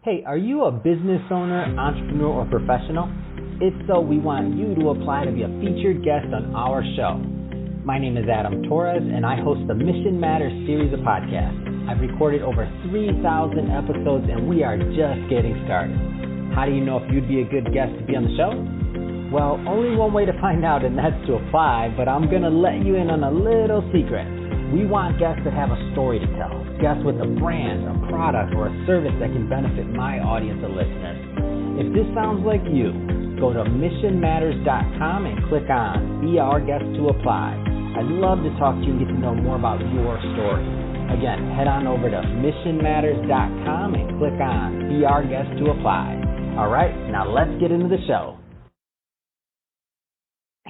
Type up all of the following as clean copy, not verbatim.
Hey, are you a business owner, entrepreneur, or professional? If so, we want you to apply to be a featured guest on our show. My name is Adam Torres, and I host the Mission Matters series of podcasts. I've recorded over 3,000 episodes, and we are just getting started. How do you know if you'd be a good guest to be on the show? Well, only one way to find out, and that's to apply, but I'm going to let you in on a little secret. We want guests that have a story to tell, guests with a brand, a product, or a service that can benefit my audience of listeners. If this sounds like you, go to missionmatters.com and click on Be Our Guest to apply. I'd love to talk to you and get to know more about your story. Again, head on over to missionmatters.com and click on Be Our Guest to apply. All right, now let's get into the show.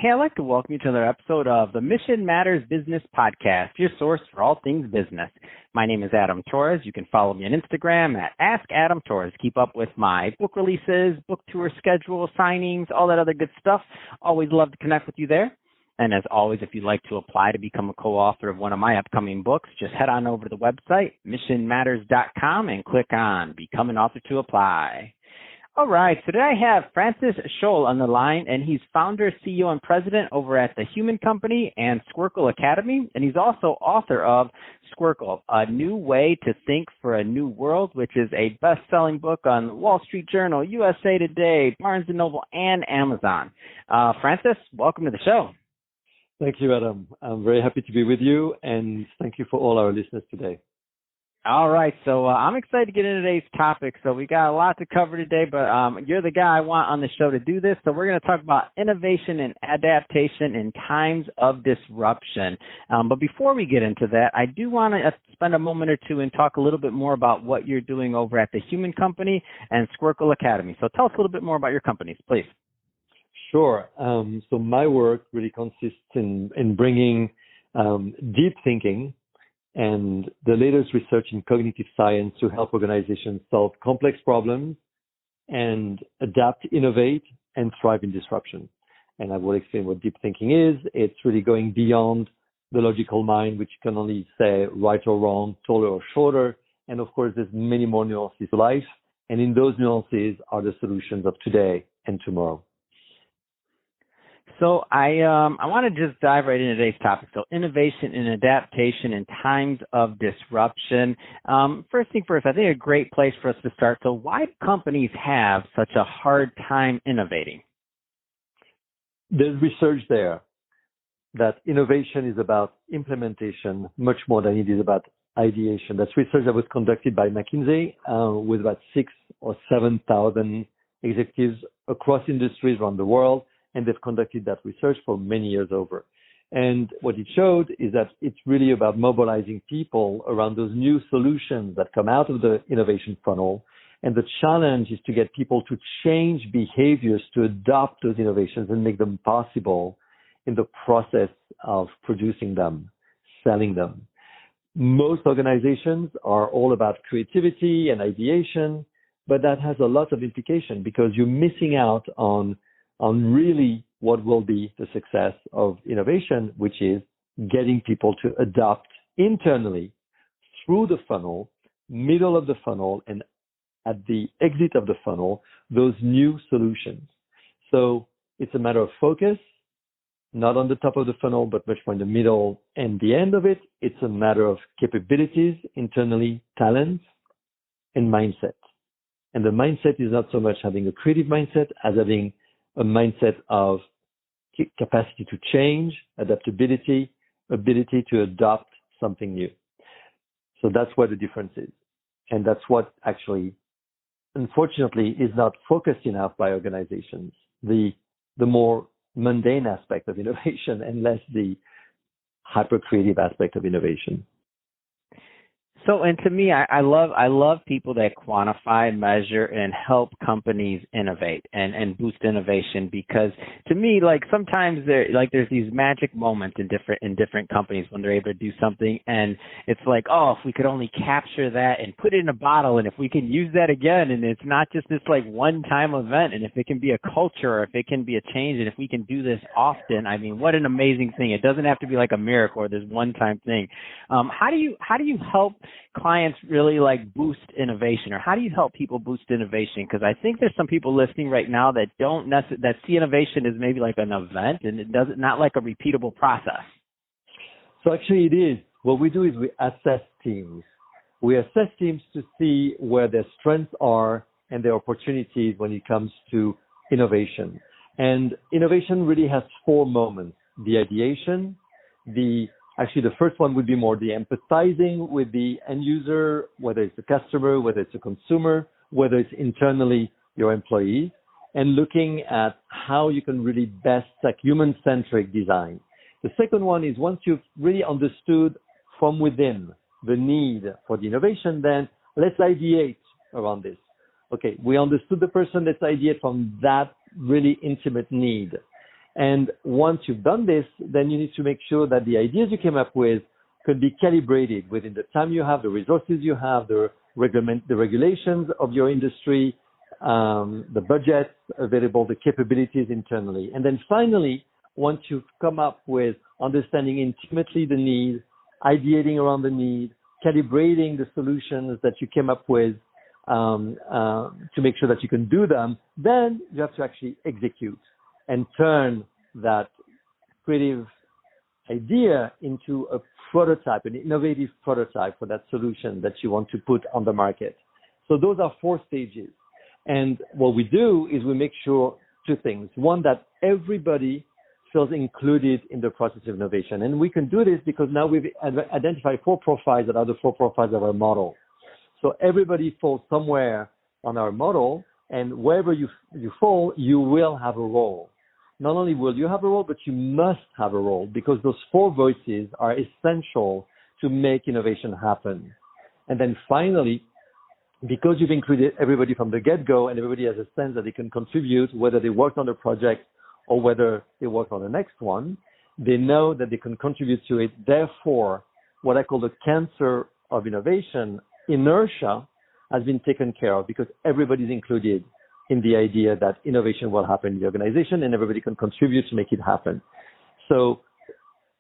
Hey, I'd like to welcome you to another episode of the Mission Matters Business Podcast, your source for all things business. My name is Adam Torres. You can follow me on Instagram at AskAdamTorres. Keep up with my book releases, book tour schedule, signings, all that other good stuff. Always love to connect with you there. And as always, if you'd like to apply to become a co-author of one of my upcoming books, just head on over to the website, missionmatters.com, and click on Become an Author to apply. All right, so today I have Francis Cholle on the line, and he's founder, CEO, and president over at The Human Company and Squircle Academy, and he's also author of Squircle, A New Way to Think for a New World, which is a best-selling book on Wall Street Journal, USA Today, Barnes & Noble, and Amazon. Francis, welcome to the show. Thank you, Adam. I'm very happy to be with you, and thank you for all our listeners today. All right, so I'm excited to get into today's topic. So we got a lot to cover today, but you're the guy I want on the show to do this. So we're going to talk about innovation and adaptation in times of disruption. But before we get into that, I do want to spend a moment or two and talk a little bit more about what you're doing over at The Human Company and Squircle Academy. So tell us a little bit more about your companies, please. Sure. So my work really consists in bringing deep thinking and the latest research in cognitive science to help organizations solve complex problems and adapt, innovate, and thrive in disruption. And I will explain what deep thinking is. It's really going beyond the logical mind, which can only say right or wrong, taller or shorter. And of course, there's many more nuances to life. And in those nuances are the solutions of today and tomorrow. So I want to just dive right into today's topic. So innovation and adaptation in times of disruption. First thing first, I think a great place for us to start. So why do companies have such a hard time innovating? There's research there that innovation is about implementation much more than it is about ideation. That's research that was conducted by McKinsey with about 6,000 or 7,000 executives across industries around the world. And they've conducted that research for many years over. And what it showed is that it's really about mobilizing people around those new solutions that come out of the innovation funnel. And the challenge is to get people to change behaviors to adopt those innovations and make them possible in the process of producing them, selling them. Most organizations are all about creativity and ideation, but that has a lot of implication because you're missing out on really what will be the success of innovation, which is getting people to adopt internally through the funnel, middle of the funnel, and at the exit of the funnel, those new solutions. So it's a matter of focus, not on the top of the funnel, but much more in the middle and the end of it. It's a matter of capabilities internally, talents, and mindset. And the mindset is not so much having a creative mindset as having a mindset of capacity to change, adaptability, ability to adopt something new. So that's where the difference is. And that's what actually, unfortunately, is not focused enough by organizations. The more mundane aspect of innovation and less the hyper-creative aspect of innovation. So, and to me, I love people that quantify, measure, and help companies innovate and boost innovation, because to me, like sometimes there's these magic moments in different companies when they're able to do something, and it's like, oh, if we could only capture that and put it in a bottle, and if we can use that again, and it's not just this like one-time event, and if it can be a culture, or if it can be a change, and if we can do this often, I mean, what an amazing thing! It doesn't have to be like a miracle or this one-time thing. How do you help clients really like boost innovation, or how do you help people boost innovation? Because I think there's some people listening right now that don't that see innovation as maybe like an event, and it doesn't, not like a repeatable process. So actually it is. What we do is we assess teams. We assess teams to see where their strengths are and their opportunities when it comes to innovation. And innovation really has four moments: the ideation, actually the first one would be more the empathizing with the end user, whether it's a customer, whether it's a consumer, whether it's internally your employees, and looking at how you can really best like human-centric design. The second one is once you've really understood from within the need for the innovation, then let's ideate around this. Okay, we understood the person, let's ideate from that really intimate need. And once you've done this, then you need to make sure that the ideas you came up with could be calibrated within the time you have, the resources you have, the regulations of your industry, the budgets available, the capabilities internally. And then finally, once you've come up with understanding intimately the need, ideating around the need, calibrating the solutions that you came up with to make sure that you can do them, then you have to actually execute and turn that creative idea into a prototype, an innovative prototype for that solution that you want to put on the market. So those are four stages. And what we do is we make sure two things. One, that everybody feels included in the process of innovation. And we can do this because now we've identified four profiles that are the four profiles of our model. So everybody falls somewhere on our model, and wherever you fall, you will have a role. Not only will you have a role, but you must have a role, because those four voices are essential to make innovation happen. And then finally, because you've included everybody from the get-go and everybody has a sense that they can contribute, whether they worked on the project or whether they work on the next one, they know that they can contribute to it. Therefore, what I call the cancer of innovation, inertia, has been taken care of because everybody's included in the idea that innovation will happen in the organization and everybody can contribute to make it happen. So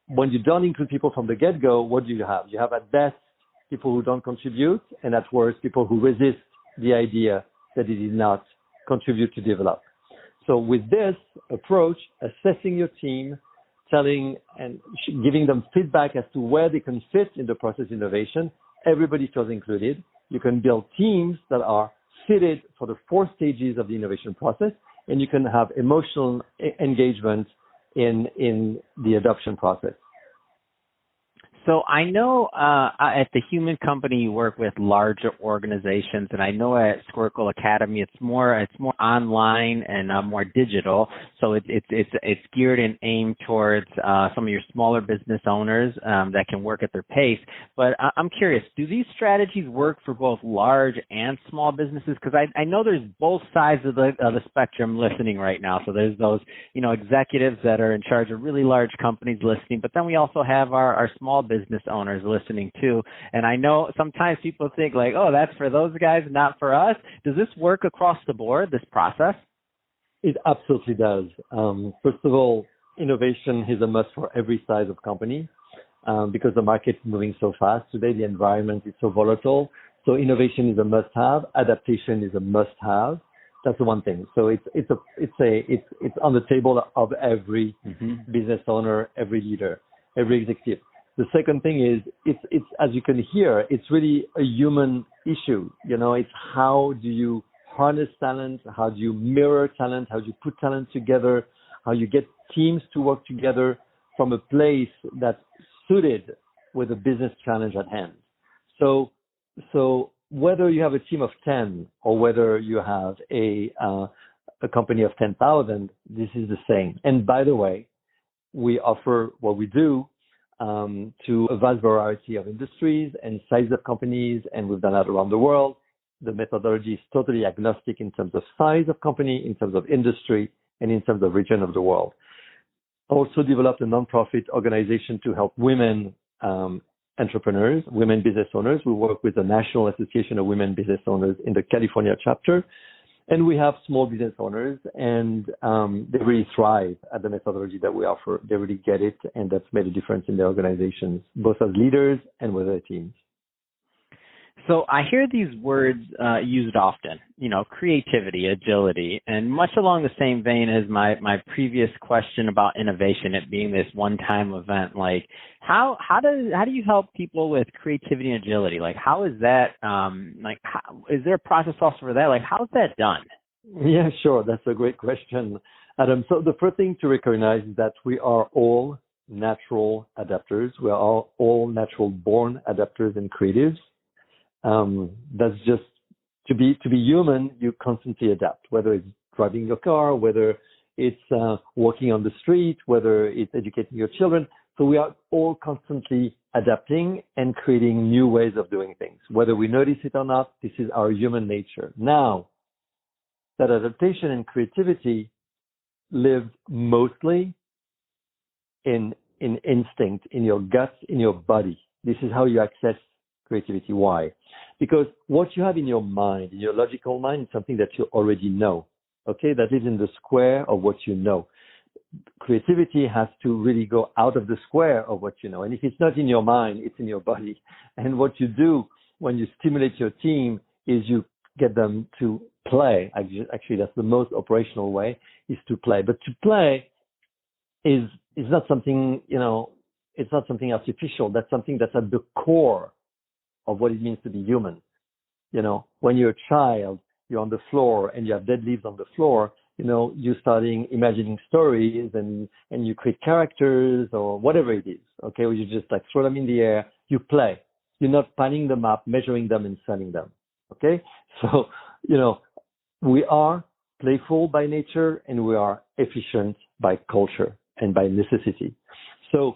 when you don't include people from the get-go, what do you have? You have at best people who don't contribute, and at worst people who resist the idea that it did not contribute to develop. So with this approach, assessing your team, telling and giving them feedback as to where they can fit in the process innovation, everybody feels included. You can build teams that are fitted for the four stages of the innovation process, and you can have emotional engagement in the adoption process. So I know at the Human Company you work with larger organizations, and I know at Squircle Academy it's more online and more digital. So it's geared and aimed towards some of your smaller business owners that can work at their pace. But I'm curious, do these strategies work for both large and small businesses? Because I know there's both sides of the spectrum listening right now. So there's those executives that are in charge of really large companies listening, but then we also have our small business owners listening too. And I know sometimes people think like, oh, that's for those guys, not for us. Does this work across the board, this process? It absolutely does. First of all, innovation is a must for every size of company because the market is moving so fast today. The environment is so volatile. So innovation is a must-have. Adaptation is a must-have. That's the one thing. So it's on the table of every business owner, every leader, every executive. The second thing is it's as you can hear, it's really a human issue. It's how do you harness talent? How do you mirror talent? How do you put talent together? How you get teams to work together from a place that's suited with a business challenge at hand. So whether you have a team of 10 or whether you have a company of 10,000, this is the same. And by the way, we offer what we do to a vast variety of industries and size of companies, and we've done that around the world. The methodology is totally agnostic in terms of size of company, in terms of industry, and in terms of region of the world. Also developed a nonprofit organization to help women entrepreneurs, women business owners. We work with the National Association of Women Business Owners in the California chapter. And we have small business owners, and they really thrive at the methodology that we offer. They really get it, and that's made a difference in their organizations, both as leaders and with their teams. So I hear these words used often, creativity, agility, and much along the same vein as my previous question about innovation, it being this one-time event. Like, how do you help people with creativity and agility? Like, how is that? Is there a process also for that? Like, how's that done? Yeah, sure. That's a great question, Adam. So the first thing to recognize is that we are all natural adapters. We are all natural born adapters and creatives. That's just to be human. You constantly adapt, whether it's driving your car, whether it's walking on the street, whether it's educating your children. So we are all constantly adapting and creating new ways of doing things, whether we notice it or not. This is our human nature. Now, that adaptation and creativity live mostly in instinct, in your guts, in your body. This is how you access creativity. Why? Because what you have in your mind, in your logical mind, is something that you already know. Okay, that is in the square of what you know. Creativity has to really go out of the square of what you know. And if it's not in your mind, it's in your body. And what you do when you stimulate your team is you get them to play. Actually, that's the most operational way, is to play. But to play is not something, it's not something artificial. That's something that's at the core of what it means to be human. When you're a child, you're on the floor and you have dead leaves on the floor, you're starting imagining stories and you create characters or whatever it is. Okay. Or you just like throw them in the air, you play. You're not panning them up, measuring them and selling them. Okay. So, we are playful by nature and we are efficient by culture and by necessity. So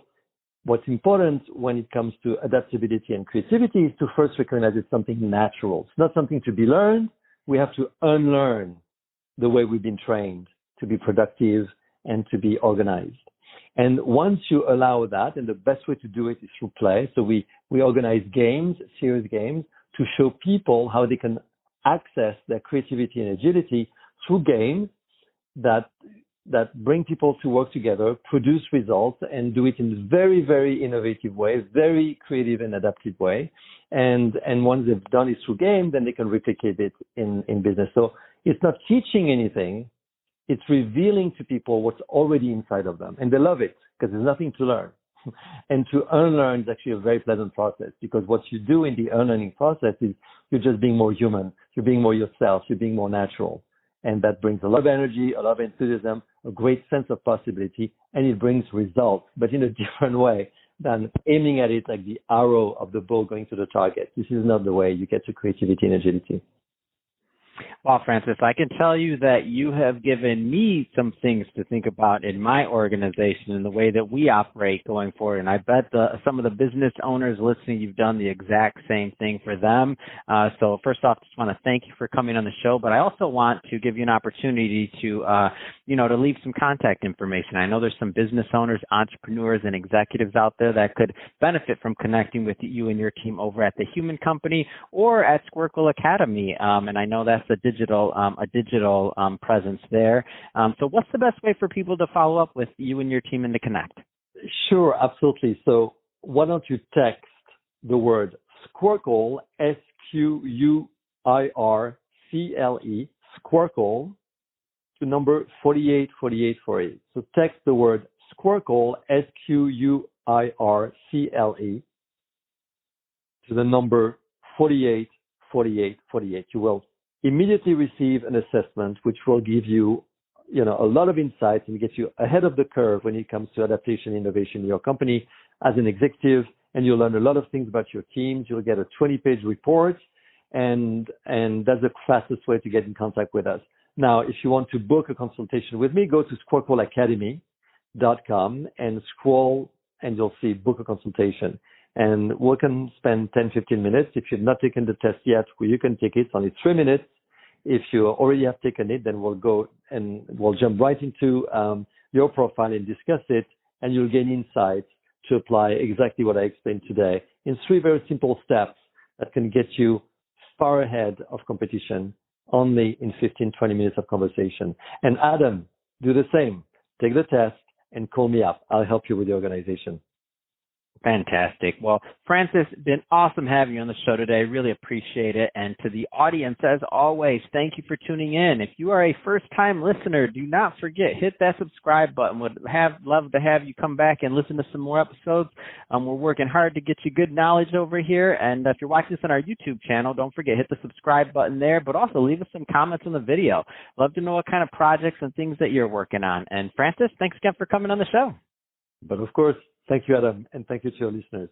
what's important when it comes to adaptability and creativity is to first recognize it's something natural. It's not something to be learned. We have to unlearn the way we've been trained to be productive and to be organized. And once you allow that, and the best way to do it is through play. So we organize games, serious games, to show people how they can access their creativity and agility through games that bring people to work together, produce results, and do it in a very, very innovative way, very creative and adaptive way. And once they've done it through game, then they can replicate it in business. So it's not teaching anything. It's revealing to people what's already inside of them. And they love it because there's nothing to learn. And to unlearn is actually a very pleasant process, because what you do in the unlearning process is you're just being more human. You're being more yourself. You're being more natural. And that brings a lot of energy, a lot of enthusiasm, a great sense of possibility, and it brings results, but in a different way than aiming at it like the arrow of the bow going to the target. This is not the way you get to creativity and agility. Well, Francis, I can tell you that you have given me some things to think about in my organization and the way that we operate going forward. And I bet some of the business owners listening, you've done the exact same thing for them. So first off, just want to thank you for coming on the show. But I also want to give you an opportunity to, to leave some contact information. I know there's some business owners, entrepreneurs, and executives out there that could benefit from connecting with you and your team over at the Human Company or at Squircle Academy. And I know that's a digital presence there. So what's the best way for people to follow up with you and your team and to connect? Sure, absolutely. So why don't you text the word Squircle, Squircle, Squircle, to number 484848. So text the word Squircle, Squircle, to the number 484848. You will immediately receive an assessment which will give you, a lot of insights and get you ahead of the curve when it comes to adaptation, innovation in your company as an executive. And you'll learn a lot of things about your teams. You'll get a 20-page report, and that's the fastest way to get in contact with us. Now, if you want to book a consultation with me, go to squircleacademy.com and scroll, and you'll see book a consultation. And we can spend 10, 15 minutes. If you've not taken the test yet, you can take it. It's only 3 minutes. If you already have taken it, then we'll go and we'll jump right into your profile and discuss it, and you'll gain insights to apply exactly what I explained today in 3 very simple steps that can get you far ahead of competition only in 15, 20 minutes of conversation. And Adam, do the same. Take the test and call me up. I'll help you with the organization. Fantastic. Well, Francis, been awesome having you on the show today. Really appreciate it. And to the audience, as always, thank you for tuning in. If you are a first-time listener, do not forget, hit that subscribe button. Would love to have you come back and listen to some more episodes. We're working hard to get you good knowledge over here. And if you're watching this on our YouTube channel, don't forget, hit the subscribe button there, but also leave us some comments on the video. Love to know what kind of projects and things that you're working on. And Francis, thanks again for coming on the show. But of course, thank you, Adam, and thank you to your listeners.